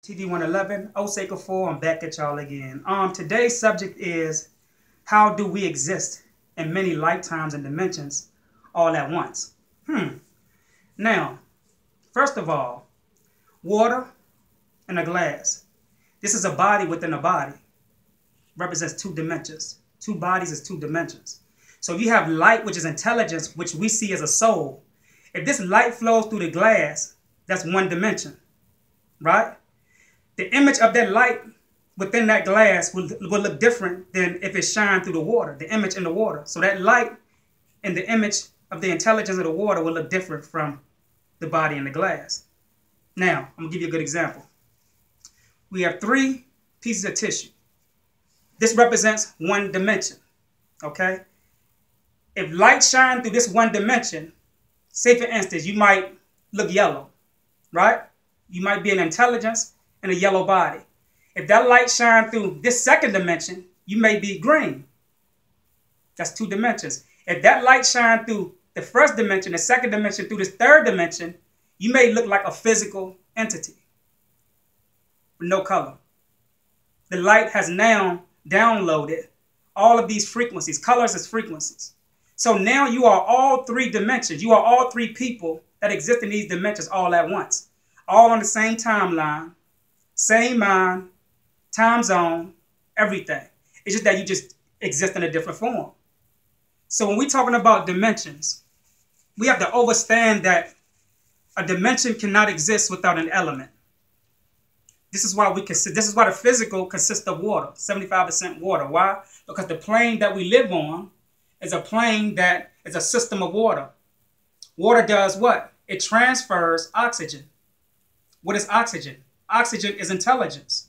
TV111, Osei Kufuor, I'm back at y'all again. Today's subject is how do we exist in many lifetimes and dimensions all at once? Now, first of all, water in a glass. This is a body within a body. Represents two dimensions. Two bodies is two dimensions. So if you have light, which is intelligence, which we see as a soul, if this light flows through the glass, that's one dimension, right? The image of that light within that glass will look different than if it shined through the water, the image in the water. So that light and the image of the intelligence of the water will look different from the body in the glass. Now, I'm going to give you a good example. We have 3 pieces of tissue. This represents one dimension, okay? If light shines through this one dimension, say for instance, you might look yellow, right? You might be an intelligence in a yellow body. If that light shines through this second dimension, you may be green. That's 2 dimensions. If that light shines through the first dimension, the second dimension, through this third dimension, you may look like a physical entity with no color. The light has now downloaded all of these frequencies. Colors as frequencies. So now you are all 3 dimensions. You are all 3 people that exist in these dimensions all at once. All on the same timeline, same mind, time zone, everything. It's just that you just exist in a different form. So when we're talking about dimensions, we have to understand that a dimension cannot exist without an element. This is why the physical consists of water, 75% water. Why? Because the plane that we live on is a plane that is a system of water. Water does what? It transfers oxygen. What is oxygen? Oxygen is intelligence.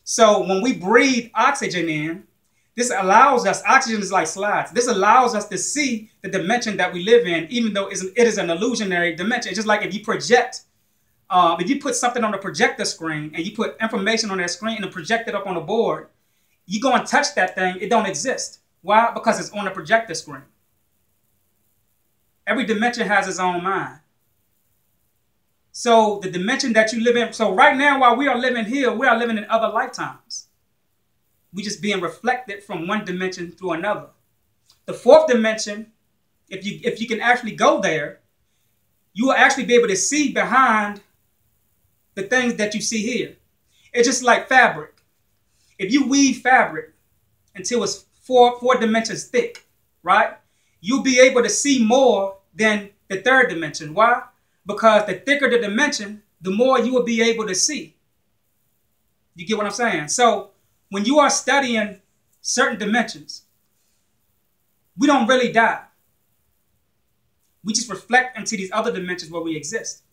So when we breathe oxygen in, this allows us, oxygen is like slides. This allows us to see the dimension that we live in, even though it is an illusionary dimension. It's just like if you project, if you put something on the projector screen and you put information on that screen and project it up on a board, you go and touch that thing, it don't exist. Why? Because it's on a projector screen. Every dimension has its own mind. So the dimension that you live in, so right now while we are living here, we are living in other lifetimes. We just being reflected from one dimension to another. The 4th dimension, if you can actually go there, you will actually be able to see behind the things that you see here. It's just like fabric. If you weave fabric until it's four dimensions thick, right? You'll be able to see more than the 3rd dimension. Why? Because the thicker the dimension, the more you will be able to see. You get what I'm saying? So when you are studying certain dimensions, we don't really die. We just reflect into these other dimensions where we exist.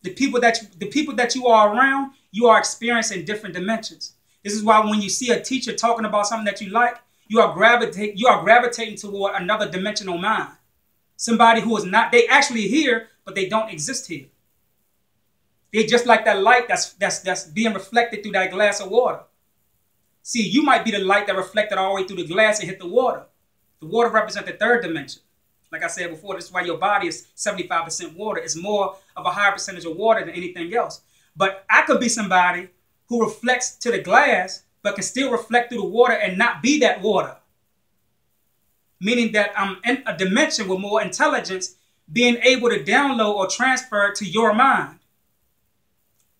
The people that you are around, you are experiencing different dimensions. This is why when you see a teacher talking about something that you like, you are gravitating toward another dimensional mind. Somebody who is not, they actually here, but they don't exist here. They're just like that light that's being reflected through that glass of water. See, you might be the light that reflected all the way through the glass and hit the water. The water represents the 3rd dimension. Like I said before, this is why your body is 75% water. It's more of a higher percentage of water than anything else. But I could be somebody who reflects to the glass, but can still reflect through the water and not be that water. Meaning that I'm in a dimension with more intelligence, being able to download or transfer to your mind.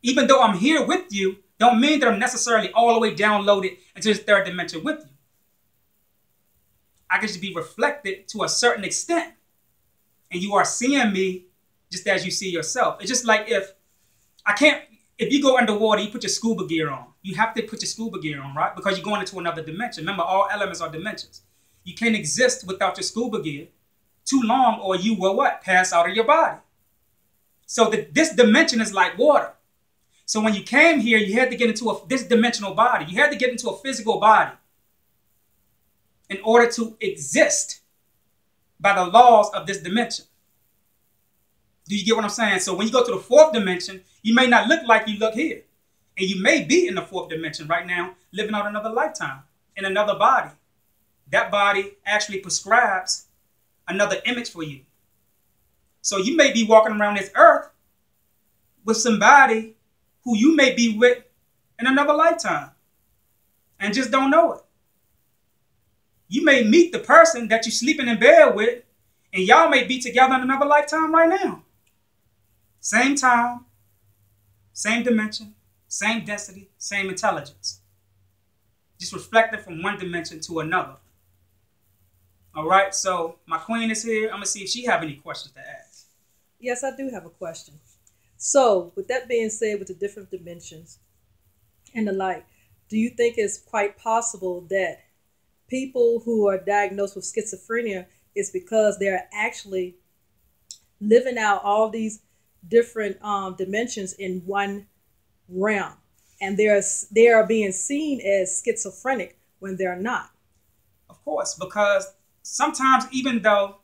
Even though I'm here with you, don't mean that I'm necessarily all the way downloaded into this 3rd dimension with you. I can just be reflected to a certain extent. And you are seeing me just as you see yourself. It's just like if you go underwater, you put your scuba gear on. You have to put your scuba gear on, right? Because you're going into another dimension. Remember, all elements are dimensions. You can't exist without your scuba gear too long or you will what? Pass out of your body. So this dimension is like water. So when you came here, you had to get into this dimensional body. You had to get into a physical body in order to exist by the laws of this dimension. Do you get what I'm saying? So when you go to the 4th dimension, you may not look like you look here. And you may be in the 4th dimension right now, living out another lifetime in another body. That body actually prescribes another image for you. So you may be walking around this earth with somebody who you may be with in another lifetime and just don't know it. You may meet the person that you're sleeping in bed with, and y'all may be together in another lifetime right now. Same time, same dimension, same density, same intelligence. Just reflected from one dimension to another. All right, so my queen is here. I'm going to see if she have any questions to ask. Yes, I do have a question. So, with that being said, with the different dimensions and the like, do you think it's quite possible that people who are diagnosed with schizophrenia is because they're actually living out all these different dimensions in one realm, and they are being seen as schizophrenic when they're not? Of course, because sometimes even though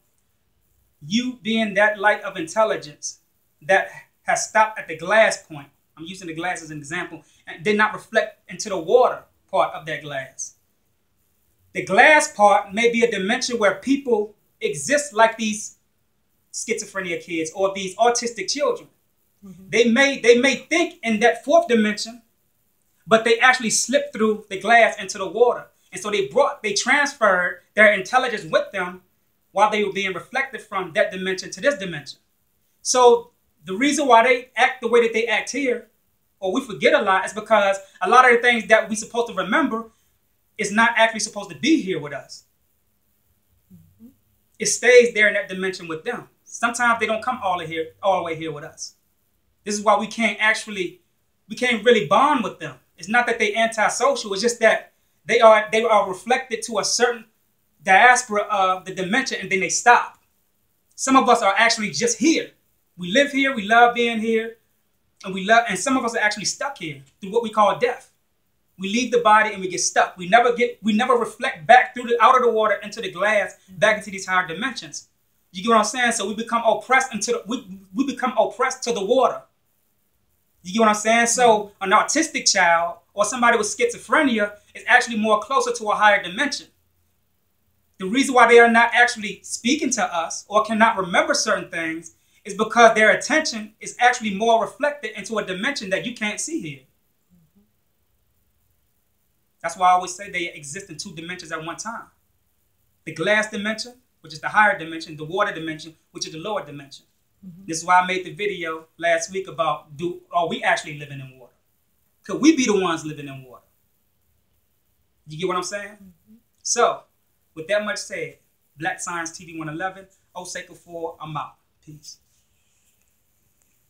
you being that light of intelligence that has stopped at the glass point, I'm using the glass as an example, and did not reflect into the water part of that glass. The glass part may be a dimension where people exist like these schizophrenia kids or these autistic children. Mm-hmm. They may think in that fourth dimension, but they actually slipped through the glass into the water. And so they transferred their intelligence with them while they were being reflected from that dimension to this dimension. So the reason why they act the way that they act here, or we forget a lot, is because a lot of the things that we're supposed to remember is not actually supposed to be here with us. Mm-hmm. It stays there in that dimension with them. Sometimes they don't come all the way here with us. This is why we can't really bond with them. It's not that they're antisocial. It's just that they are reflected to a certain diaspora of the dimension, and then they stop. Some of us are actually just here. We live here. We love being here, and some of us are actually stuck here through what we call death. We leave the body and we get stuck. We never reflect back out of the water into the glass, back into these higher dimensions. You get what I'm saying? So we become oppressed we become oppressed to the water. You get what I'm saying? So an autistic child or somebody with schizophrenia is actually more closer to a higher dimension. The reason why they are not actually speaking to us or cannot remember certain things is because their attention is actually more reflected into a dimension that you can't see here. That's why I always say they exist in two dimensions at one time. The glass dimension, which is the higher dimension, the water dimension, which is the lower dimension. Mm-hmm. This is why I made the video last week about are we actually living in water? Could we be the ones living in water? You get what I'm saying? Mm-hmm. So, with that much said, Black Science TV 111, Osei Kufuor, I'm out. Peace.